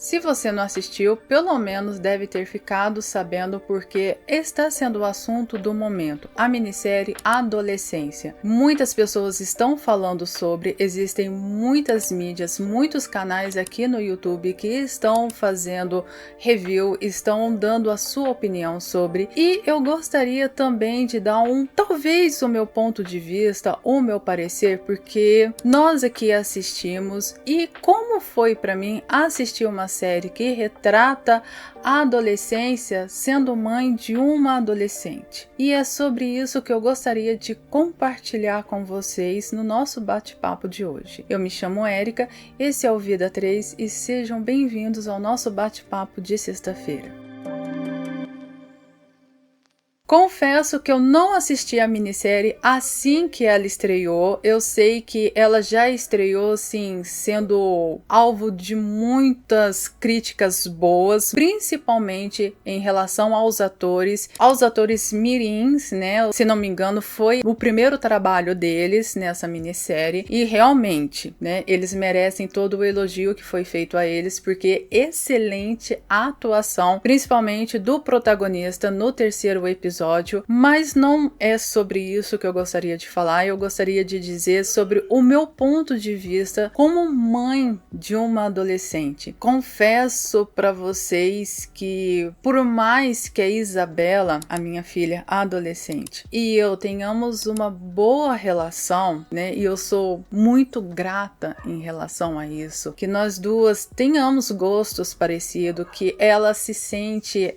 Se você não assistiu, pelo menos deve ter ficado sabendo porque está sendo o assunto do momento, a minissérie Adolescência. Muitas pessoas estão falando sobre, existem muitas mídias, muitos canais aqui no YouTube que estão fazendo review, estão dando a sua opinião sobre, e eu gostaria também de dar talvez o meu ponto de vista, o meu parecer, porque nós aqui assistimos e como foi para mim assistir uma série que retrata a adolescência sendo mãe de uma adolescente. E é sobre isso que eu gostaria de compartilhar com vocês no nosso bate-papo de hoje. Eu me chamo Érica, esse é o Vida 3 e sejam bem-vindos ao nosso bate-papo de sexta-feira. Confesso que eu não assisti a minissérie assim que ela estreou. Eu sei que ela já estreou, assim, sendo alvo de muitas críticas boas, principalmente em relação aos atores mirins, né? Se não me engano, foi o primeiro trabalho deles nessa minissérie e realmente, né, eles merecem todo o elogio que foi feito a eles, porque excelente atuação, principalmente do protagonista no terceiro episódio. Mas não é sobre isso que eu gostaria de falar. Eu gostaria de dizer sobre o meu ponto de vista como mãe de uma adolescente. Confesso para vocês que por mais que a Isabela, a minha filha adolescente, e eu tenhamos uma boa relação, né, e eu sou muito grata em relação a isso, que nós duas tenhamos gostos parecidos, que ela se sente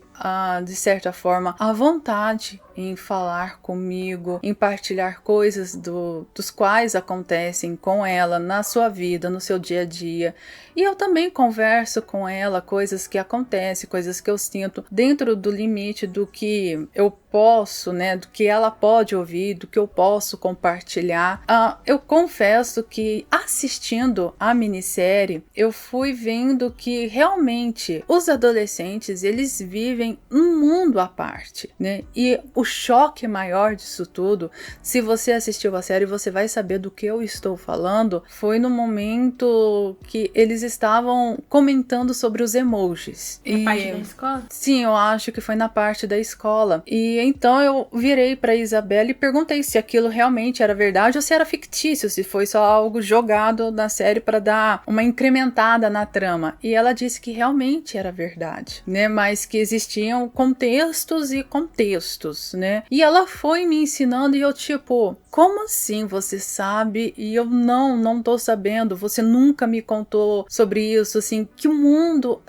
de certa forma à vontade em falar comigo, em partilhar coisas dos quais acontecem com ela na sua vida, no seu dia a dia. E eu também converso com ela coisas que acontecem, coisas que eu sinto dentro do limite do que eu posso, né, do que ela pode ouvir, do que eu posso compartilhar. Eu confesso que assistindo a minissérie, eu fui vendo que realmente os adolescentes, eles vivem um mundo à parte, né? E o choque maior disso tudo, se você assistiu a série, você vai saber do que eu estou falando, foi no momento que eles estavam comentando sobre os emojis. Na parte da escola? Sim, eu acho que foi na parte da escola. E então eu virei para Isabela e perguntei se aquilo realmente era verdade ou se era fictício, se foi só algo jogado na série para dar uma incrementada na trama. E ela disse que realmente era verdade, né? Mas que existiam contextos e contextos, né? E ela foi me ensinando e eu tipo, como assim você sabe e eu não tô sabendo? Você nunca me contou sobre isso, assim, que mundo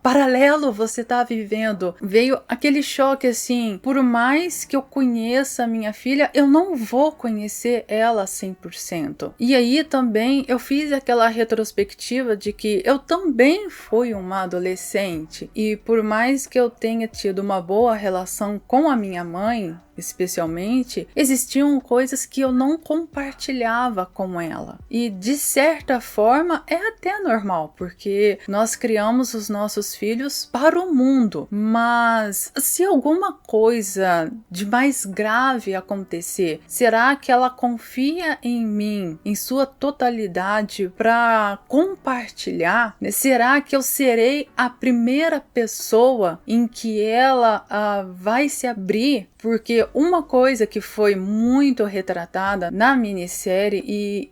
paralelo você tá vivendo? Veio aquele choque assim, por mais que eu conheça a minha filha, eu não vou conhecer ela 100%. E aí também eu fiz aquela retrospectiva de que eu também fui uma adolescente e por mais que eu tenha tido uma boa relação com a minha mãe, especialmente, existiam coisas que eu não compartilhava com ela. E de certa forma é até normal, porque nós criamos os nossos filhos para o mundo. Mas se alguma coisa de mais grave acontecer, será que ela confia em mim, em sua totalidade, para compartilhar? Será que eu serei a primeira pessoa em que ela vai se abrir? Porque uma coisa que foi muito retratada na minissérie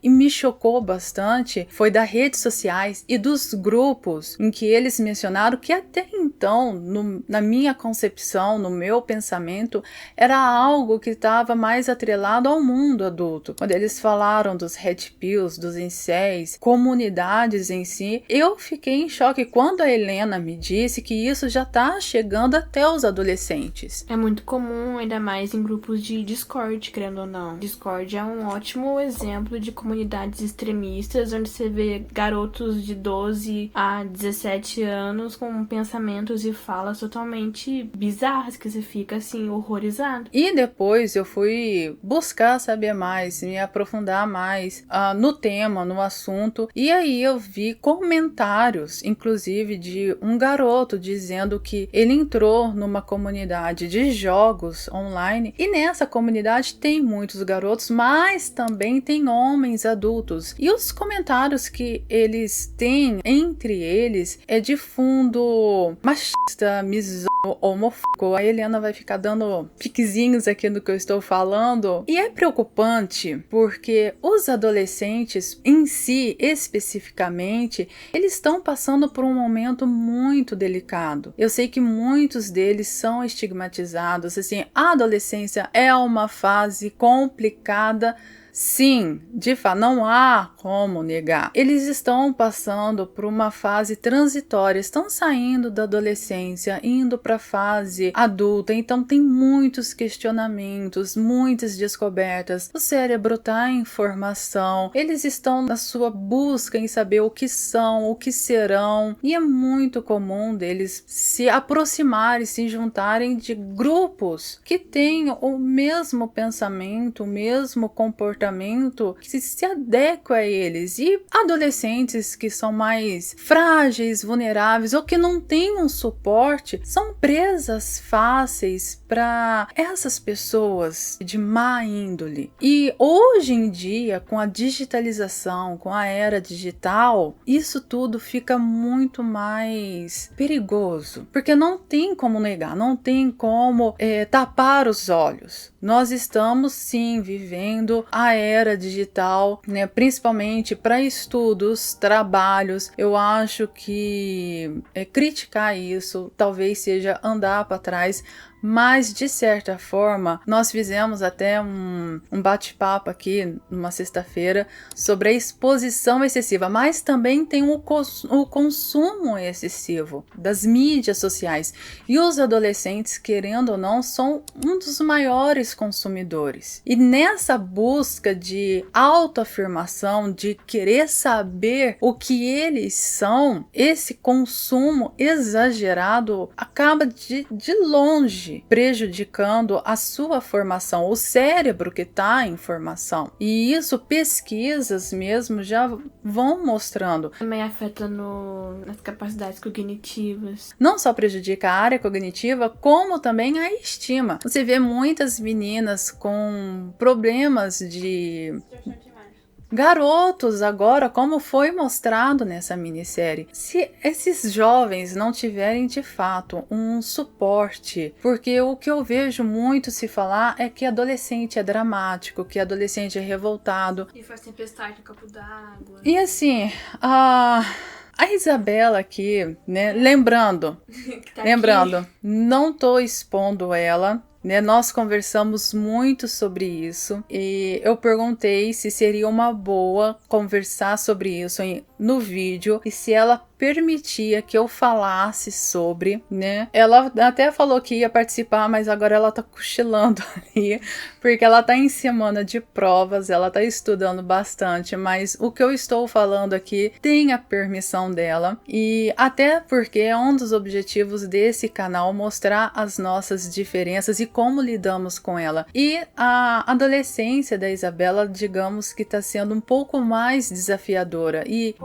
e me chocou bastante foi das redes sociais e dos grupos em que eles mencionaram que até então, na minha concepção, no meu pensamento, era algo que estava mais atrelado ao mundo adulto. Quando eles falaram dos red pills, dos incels, comunidades em si, eu fiquei em choque quando a Helena me disse que isso já está chegando até os adolescentes. É muito comum, ainda mais em grupos de Discord, querendo ou não. Discord é um ótimo exemplo de comunidades extremistas, onde você vê garotos de 12 a 17 anos com um pensamento pensamentos e falas totalmente bizarras que você fica assim, horrorizado. E depois eu fui buscar saber mais, me aprofundar mais no tema, no assunto. E aí eu vi comentários, inclusive de um garoto dizendo que ele entrou numa comunidade de jogos online e nessa comunidade tem muitos garotos, mas também tem homens adultos. E os comentários que eles têm entre eles é de fundo machista, misógino, homofóbico. A Helena vai ficar dando piquezinhos aqui no que eu estou falando. E é preocupante porque os adolescentes em si, especificamente, eles estão passando por um momento muito delicado. Eu sei que muitos deles são estigmatizados. Assim, a adolescência é uma fase complicada. Sim, de fato, não há como negar. Eles estão passando por uma fase transitória, estão saindo da adolescência, indo para a fase adulta, então tem muitos questionamentos, muitas descobertas. O cérebro está em formação, eles estão na sua busca em saber o que são, o que serão, e é muito comum deles se aproximarem, se juntarem de grupos que têm o mesmo pensamento, o mesmo comportamento que se adequa a eles. E adolescentes que são mais frágeis, vulneráveis ou que não têm um suporte são presas fáceis para essas pessoas de má índole. E hoje em dia, com a digitalização, com a era digital, isso tudo fica muito mais perigoso, porque não tem como negar, não tem como tapar os olhos. Nós estamos sim vivendo a era digital, né? Principalmente para estudos, trabalhos. Eu acho que criticar isso talvez seja andar para trás. Mas, de certa forma, nós fizemos até um bate-papo aqui numa sexta-feira sobre a exposição excessiva, mas também tem o consumo excessivo das mídias sociais. E os adolescentes, querendo ou não, são um dos maiores consumidores. E nessa busca de autoafirmação, de querer saber o que eles são, esse consumo exagerado acaba de longe prejudicando a sua formação, o cérebro que está em formação. E isso, pesquisas mesmo já vão mostrando. Também afeta nas capacidades cognitivas. Não só prejudica a área cognitiva, como também a estima. Você vê muitas meninas com problemas de garotos agora, como foi mostrado nessa minissérie. Se esses jovens não tiverem de fato um suporte, porque o que eu vejo muito se falar é que adolescente é dramático, que adolescente é revoltado. E faz tempestade no copo d'água. E assim, a Isabela aqui, né, lembrando, não tô expondo ela, né? Nós conversamos muito sobre isso e eu perguntei se seria uma boa conversar sobre isso no vídeo e se ela permitia que eu falasse sobre, né? Ela até falou que ia participar, mas agora ela tá cochilando ali, porque ela tá em semana de provas, ela tá estudando bastante, mas o que eu estou falando aqui tem a permissão dela, e até porque é um dos objetivos desse canal mostrar as nossas diferenças e como lidamos com ela. E a adolescência da Isabela, digamos que tá sendo um pouco mais desafiadora. E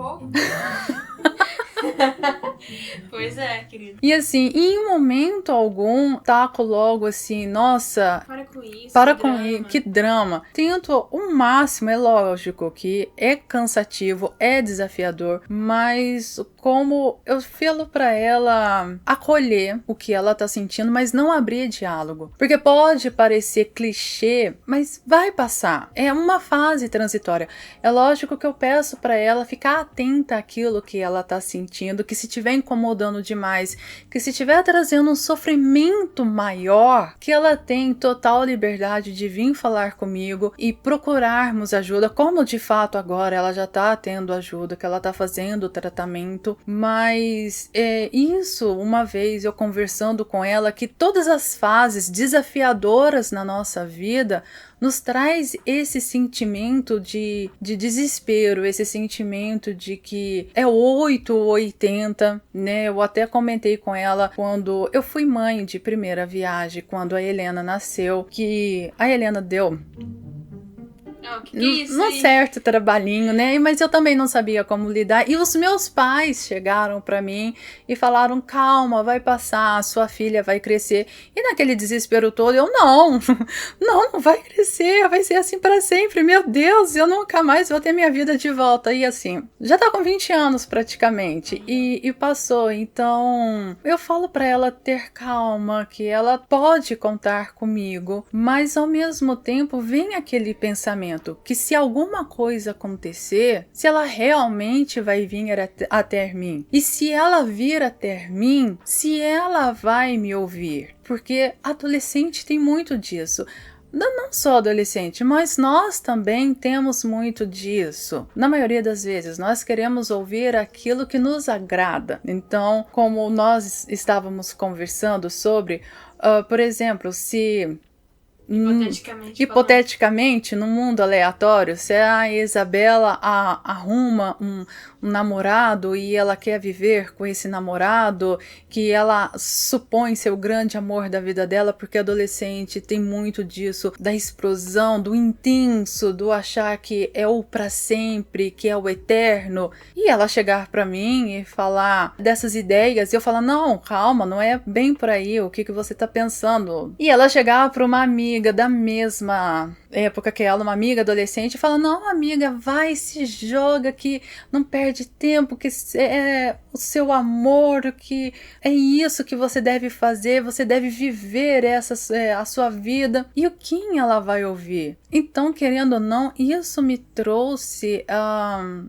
Pois é, querido. E assim, em momento algum, taco logo assim, nossa, para com isso, para com isso, que drama. Tento o máximo, é lógico que é cansativo, é desafiador, mas como eu falo pra ela acolher o que ela tá sentindo, mas não abrir diálogo. Porque pode parecer clichê, mas vai passar. É uma fase transitória. É lógico que eu peço pra ela ficar atenta àquilo que ela tá sentindo, que se estiver incomodando demais, que se estiver trazendo um sofrimento maior, que ela tem total liberdade de vir falar comigo e procurarmos ajuda, como de fato agora ela já tá tendo ajuda, que ela tá fazendo o tratamento. mas isso, uma vez eu conversando com ela, que todas as fases desafiadoras na nossa vida nos traz esse sentimento de desespero, esse sentimento de que é 8 ou 80, né? Eu até comentei com ela quando eu fui mãe de primeira viagem, quando a Helena nasceu, que a Helena deu um certo trabalhinho, né? Mas eu também não sabia como lidar. E os meus pais chegaram para mim e falaram: calma, vai passar, sua filha vai crescer. E naquele desespero todo, eu não vai crescer, vai ser assim para sempre. Meu Deus, eu nunca mais vou ter minha vida de volta. E assim, já tá com 20 anos praticamente. E passou. Então, eu falo para ela ter calma, que ela pode contar comigo, mas ao mesmo tempo vem aquele pensamento que se alguma coisa acontecer, se ela realmente vai vir até mim, e se ela vir até mim, se ela vai me ouvir, porque adolescente tem muito disso. Não só adolescente, mas nós também temos muito disso. Na maioria das vezes, nós queremos ouvir aquilo que nos agrada. Então, como nós estávamos conversando sobre, por exemplo, se hipoteticamente, num mundo aleatório, se a Isabela arruma um namorado e ela quer viver com esse namorado, que ela supõe ser o grande amor da vida dela, porque adolescente tem muito disso, da explosão, do intenso, do achar que é o pra sempre, que é o eterno, e ela chegar pra mim e falar dessas ideias, e eu falar: não, calma, não é bem por aí, o que você tá pensando? E ela chegar pra uma amiga da mesma época que ela, uma amiga adolescente, e fala: não, amiga, vai, se joga, que não perde tempo, que é o seu amor, que é isso que você deve fazer, você deve viver a sua vida. E o que ela vai ouvir? Então, querendo ou não, isso me trouxe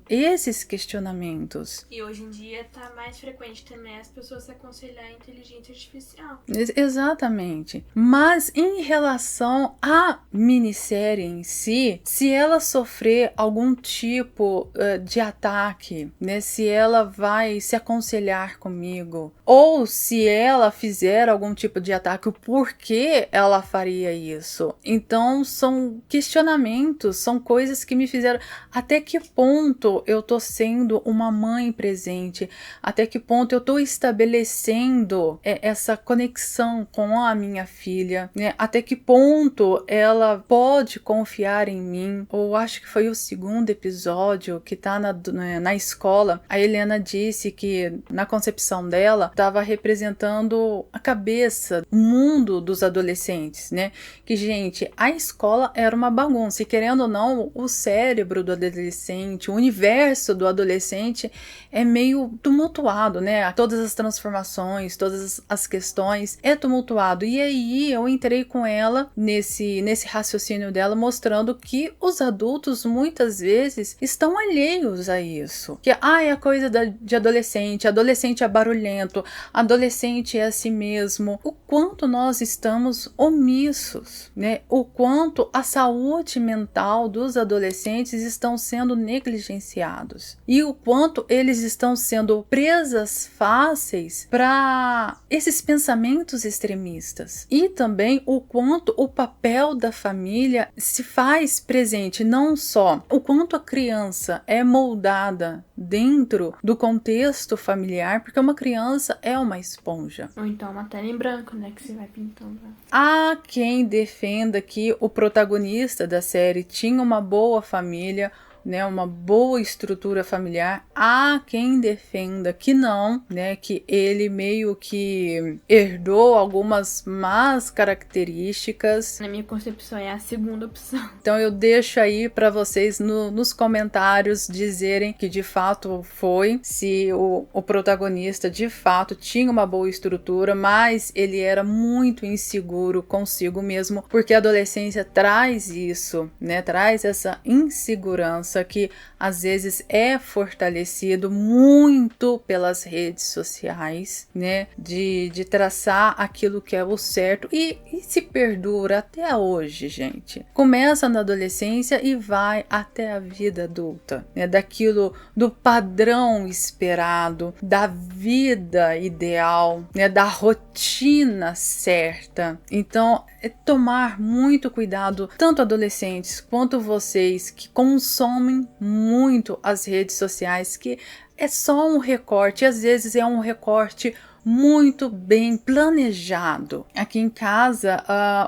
esses questionamentos. E hoje em dia tá mais frequente também as pessoas se aconselhar a inteligência artificial. Exatamente. Mas em relação à minissérie em si, se ela sofrer algum tipo de ataque, né, se ela vai se aconselhar comigo, ou se ela fizer algum tipo de ataque, o porquê ela faria isso. Então são questionamentos, são coisas que me fizeram: até que ponto eu tô sendo uma mãe presente, até que ponto eu tô estabelecendo essa conexão com a minha filha, né? Até que ponto ela pode confiar em mim. Ou acho que foi o segundo episódio que tá na escola, a Helena disse que na concepção dela estava representando a cabeça, o mundo dos adolescentes, né? Que, gente, a escola era uma bagunça, e querendo ou não, o cérebro do adolescente, o universo do adolescente é meio tumultuado, né? Todas as transformações, todas as questões é tumultuado. E aí eu entrei com ela nesse raciocínio dela, mostrando que os adultos muitas vezes estão alheios a isso. Que é a coisa de adolescente é barulhento, adolescente é assim mesmo. O quanto nós estamos omissos, né? O quanto a saúde mental dos adolescentes estão sendo negligenciados. E o quanto eles estão sendo presas fáceis para esses pensamentos extremistas. E também o quanto o papel da família se faz presente, não só o quanto a criança é moldada dentro do contexto familiar, porque uma criança é uma esponja. Ou então uma tela em branco, né, que você vai pintando. Há quem defenda que o protagonista da série tinha uma boa família, né, uma boa estrutura familiar. Há quem defenda que não, né, que ele meio que herdou algumas más características. Na minha concepção é a segunda opção. Então eu deixo aí para vocês nos comentários dizerem que de fato foi, se o protagonista de fato tinha uma boa estrutura, mas ele era muito inseguro consigo mesmo, porque a adolescência traz isso, né, traz essa insegurança. criança que às vezes é fortalecido muito pelas redes sociais, né? De traçar aquilo que é o certo e se perdura até hoje, gente. Começa na adolescência e vai até a vida adulta, né? Daquilo, do padrão esperado, da vida ideal, né? Da rotina certa. Então, é tomar muito cuidado, tanto adolescentes quanto vocês que consomem muito as redes sociais, que é só um recorte, às vezes é um recorte muito bem planejado. Aqui em casa,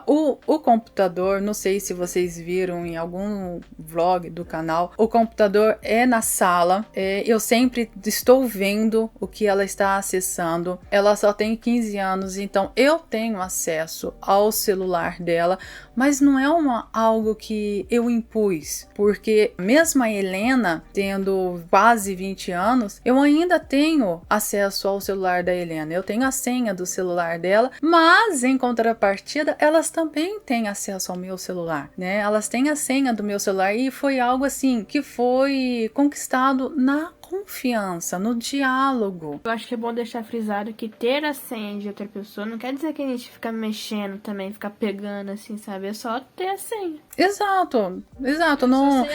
o computador, não sei se vocês viram em algum vlog do canal, o computador é na sala, eu sempre estou vendo o que ela está acessando. Ela só tem 15 anos, então eu tenho acesso ao celular dela, mas não é algo que eu impus, porque mesmo a Helena tendo quase 20 anos, eu ainda tenho acesso ao celular da Helena. Eu tenho a senha do celular dela, mas em contrapartida, elas também têm acesso ao meu celular, né? Elas têm a senha do meu celular e foi algo assim que foi conquistado na confiança, no diálogo. Eu acho que é bom deixar frisado que ter a senha de outra pessoa não quer dizer que a gente fica mexendo também, ficar pegando assim, sabe? É só ter a senha. Exato. Não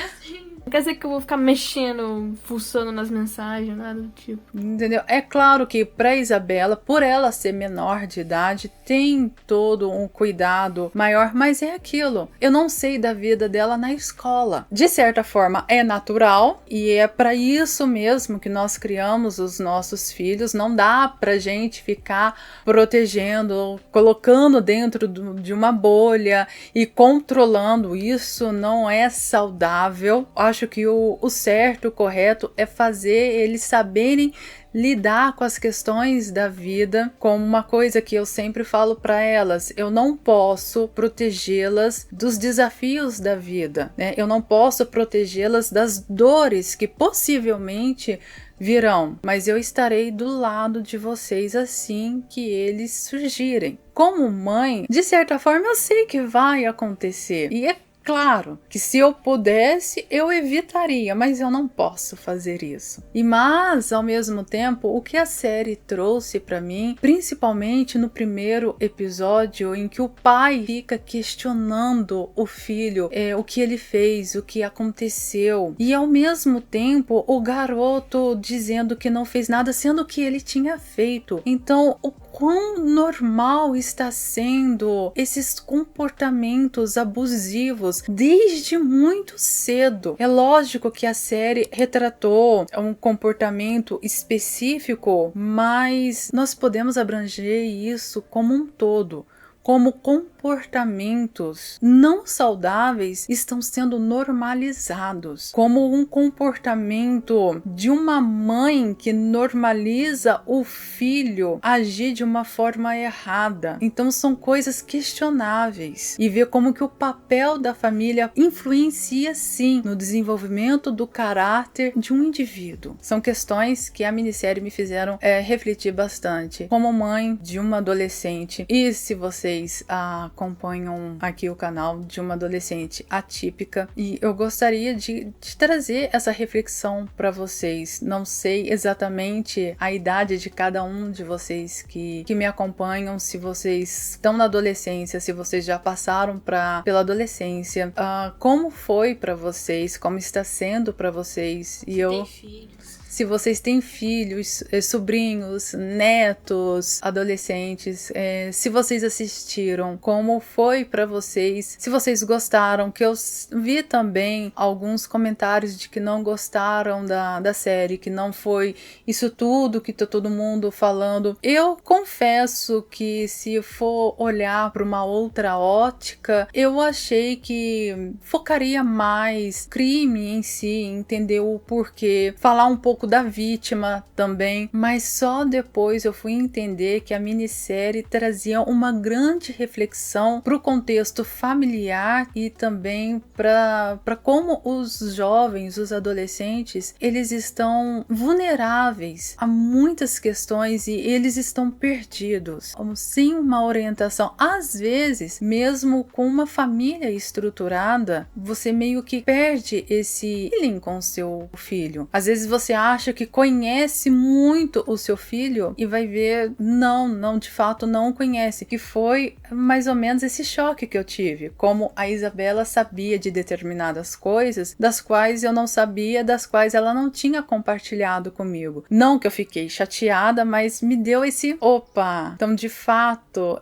quer dizer que eu vou ficar mexendo, fuçando nas mensagens, nada do tipo. Entendeu? É claro que para Isabela, por ela ser menor de idade, tem todo um cuidado maior, mas é aquilo. Eu não sei da vida dela na escola. De certa forma, é natural e é para isso mesmo que nós criamos os nossos filhos. Não dá pra gente ficar protegendo, colocando dentro de uma bolha e controlando. Isso não é saudável. Acho que o certo, o correto é fazer eles saberem lidar com as questões da vida, como uma coisa que eu sempre falo para elas: eu não posso protegê-las dos desafios da vida, né? Eu não posso protegê-las das dores que possivelmente virão, mas eu estarei do lado de vocês assim que eles surgirem. Como mãe, de certa forma eu sei que vai acontecer, e é claro que se eu pudesse, eu evitaria, mas eu não posso fazer isso. Mas, ao mesmo tempo, o que a série trouxe para mim, principalmente no primeiro episódio, em que o pai fica questionando o filho, o que ele fez, o que aconteceu, e ao mesmo tempo o garoto dizendo que não fez nada, sendo que ele tinha feito. Então, o quão normal está sendo esses comportamentos abusivos desde muito cedo. É lógico que a série retratou um comportamento específico, mas nós podemos abranger isso como um todo. Como comportamentos não saudáveis estão sendo normalizados, como um comportamento de uma mãe que normaliza o filho agir de uma forma errada. Então são coisas questionáveis, e ver como que o papel da família influencia sim no desenvolvimento do caráter de um indivíduo. São questões que a minissérie me fizeram refletir bastante, como mãe de uma adolescente. E se vocês acompanham aqui o canal de uma adolescente atípica, e eu gostaria de trazer essa reflexão para vocês. Não sei exatamente a idade de cada um de vocês que me acompanham, se vocês estão na adolescência, se vocês já passaram pela adolescência, como foi para vocês, como está sendo para vocês. E tem filhos. Se vocês têm filhos, sobrinhos, netos, adolescentes, se vocês assistiram, como foi para vocês, se vocês gostaram, que eu vi também alguns comentários de que não gostaram da série, que não foi isso tudo que tá todo mundo falando. Eu confesso que se for olhar para uma outra ótica, eu achei que focaria mais crime em si, entender o porquê, falar um pouco pouco da vítima também, mas só depois eu fui entender que a minissérie trazia uma grande reflexão para o contexto familiar e também para como os jovens, os adolescentes, eles estão vulneráveis a muitas questões e eles estão perdidos, sem uma orientação. Às vezes, mesmo com uma família estruturada, você meio que perde esse feeling com o seu filho. Às vezes você acha que conhece muito o seu filho e vai ver, não, de fato não conhece, que foi mais ou menos esse choque que eu tive, como a Isabela sabia de determinadas coisas, das quais eu não sabia, das quais ela não tinha compartilhado comigo. Não que eu fiquei chateada, mas me deu esse opa, então de fato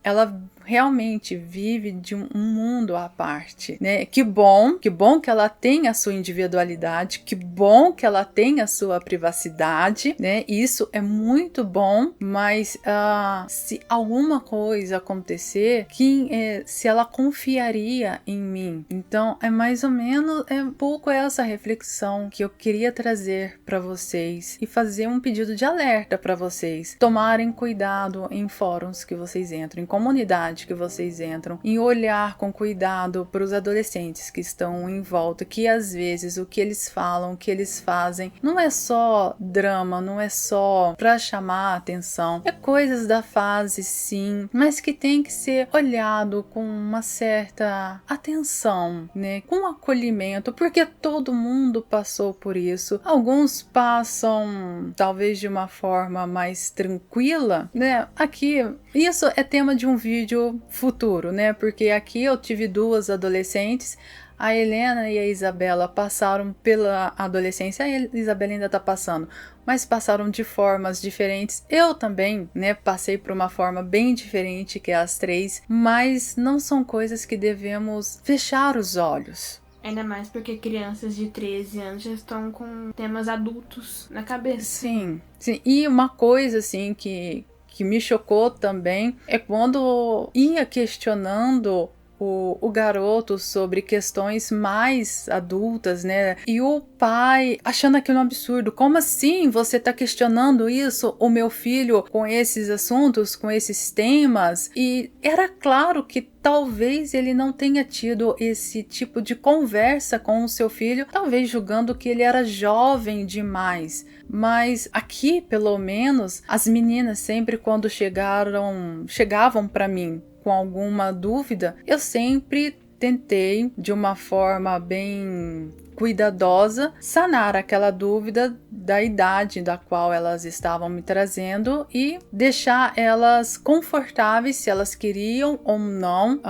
ela realmente vive de um mundo à parte, né? Que bom que ela tem a sua individualidade, que bom que ela tem a sua privacidade, né? Isso é muito bom, mas se alguma coisa acontecer, se ela confiaria em mim? Então é mais ou menos, um pouco essa reflexão que eu queria trazer para vocês e fazer um pedido de alerta para vocês tomarem cuidado em fóruns que vocês entram, em comunidade que vocês entram, em olhar com cuidado para os adolescentes que estão em volta, que às vezes o que eles falam, o que eles fazem, não é só drama, não é só para chamar a atenção, é coisas da fase sim, mas que tem que ser olhado com uma certa atenção, né? Com acolhimento, porque todo mundo passou por isso. Alguns passam talvez de uma forma mais tranquila, né? Aqui, isso é tema de um vídeo futuro, né? Porque aqui eu tive duas adolescentes, a Helena e a Isabela passaram pela adolescência, a Isabela ainda tá passando, mas passaram de formas diferentes. Eu também, né, passei por uma forma bem diferente que as três, mas não são coisas que devemos fechar os olhos. Ainda mais porque crianças de 13 anos já estão com temas adultos na cabeça. Sim. E uma coisa assim que me chocou também é quando ia questionando o garoto sobre questões mais adultas, né? E o pai achando aquilo um absurdo. Como assim você tá questionando isso, o meu filho, com esses assuntos, com esses temas? E era claro que talvez ele não tenha tido esse tipo de conversa com o seu filho, talvez julgando que ele era jovem demais. Mas aqui, pelo menos, as meninas sempre quando chegavam para mim com alguma dúvida, eu sempre tentei, de uma forma bem cuidadosa, sanar aquela dúvida da idade da qual elas estavam me trazendo e deixar elas confortáveis, se elas queriam ou não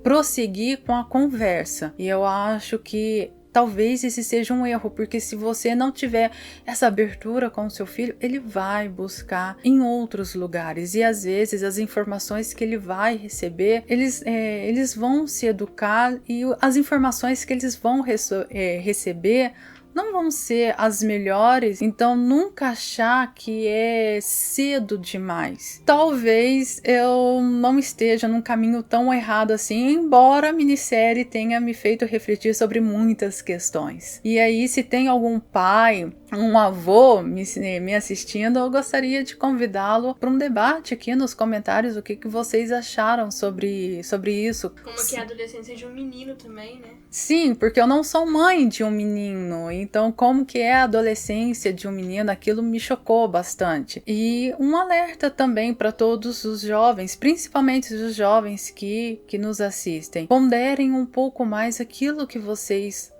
prosseguir com a conversa. E eu acho que talvez esse seja um erro, porque se você não tiver essa abertura com o seu filho, ele vai buscar em outros lugares e às vezes as informações que ele vai receber, eles vão se educar e as informações que eles vão receber não vão ser as melhores, então nunca achar que é cedo demais. Talvez eu não esteja num caminho tão errado assim, embora a minissérie tenha me feito refletir sobre muitas questões. E aí, se tem algum pai, um avô me assistindo, eu gostaria de convidá-lo para um debate aqui nos comentários, o que vocês acharam sobre isso. Como que a adolescência de um menino também, né? Sim, porque eu não sou mãe de um menino, então como que é a adolescência de um menino, aquilo me chocou bastante. E um alerta também para todos os jovens, principalmente os jovens que nos assistem. Ponderem um pouco mais aquilo que vocês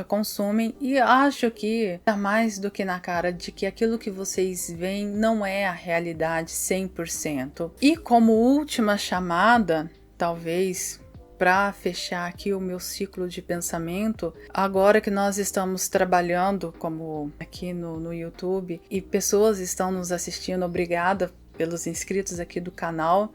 consumem e acho que tá mais do que na cara de que aquilo que vocês veem não é a realidade 100%. E como última chamada, talvez para fechar aqui o meu ciclo de pensamento, agora que nós estamos trabalhando como aqui no YouTube e pessoas estão nos assistindo, obrigada pelos inscritos aqui do canal,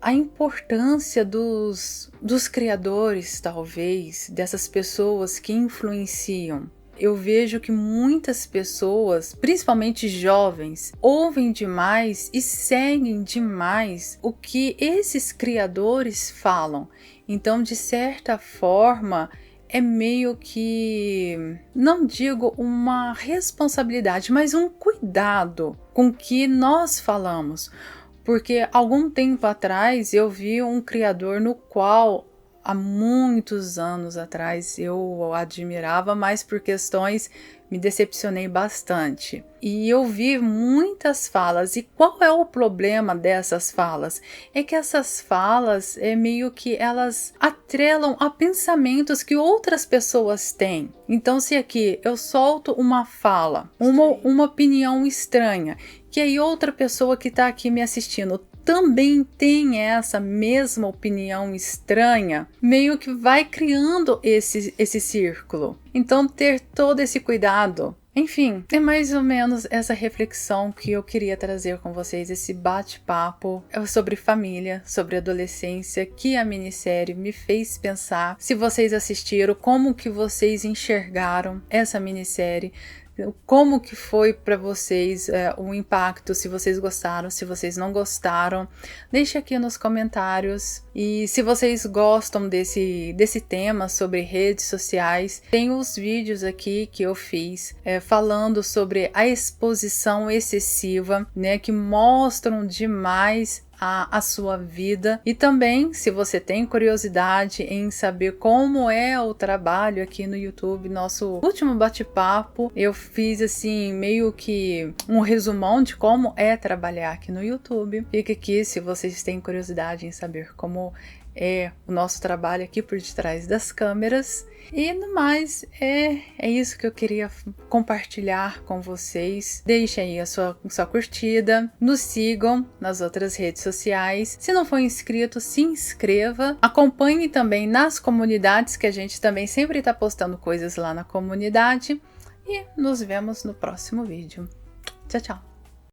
a importância dos criadores, talvez, dessas pessoas que influenciam. Eu vejo que muitas pessoas, principalmente jovens, ouvem demais e seguem demais o que esses criadores falam. Então, de certa forma, é meio que, não digo uma responsabilidade, mas um cuidado com o que nós falamos. Porque algum tempo atrás eu vi um criador no qual há muitos anos atrás eu o admirava, mas por questões me decepcionei bastante. E eu vi muitas falas. E qual é o problema dessas falas? É que essas falas meio que elas atrelam a pensamentos que outras pessoas têm. Então, se aqui eu solto uma fala, uma opinião estranha, que aí outra pessoa que está aqui me assistindo também tem essa mesma opinião estranha, meio que vai criando esse círculo. Então, ter todo esse cuidado. Enfim, é mais ou menos essa reflexão que eu queria trazer com vocês, esse bate-papo sobre família, sobre adolescência, que a minissérie me fez pensar. Se vocês assistiram, como que vocês enxergaram essa minissérie? Como que foi para vocês o impacto, se vocês gostaram, se vocês não gostaram, deixe aqui nos comentários. E se vocês gostam desse tema sobre redes sociais, tem os vídeos aqui que eu fiz falando sobre a exposição excessiva, né, que mostram demais a sua vida. E também, se você tem curiosidade em saber como é o trabalho aqui no YouTube, nosso último bate-papo, eu fiz assim meio que um resumão de como é trabalhar aqui no YouTube. Fica aqui se vocês têm curiosidade em saber como é o nosso trabalho aqui por detrás das câmeras. E no mais, é isso que eu queria compartilhar com vocês. Deixem aí a sua curtida, nos sigam nas outras redes sociais. Se não for inscrito, se inscreva. Acompanhe também nas comunidades, que a gente também sempre está postando coisas lá na comunidade. E nos vemos no próximo vídeo. Tchau, tchau!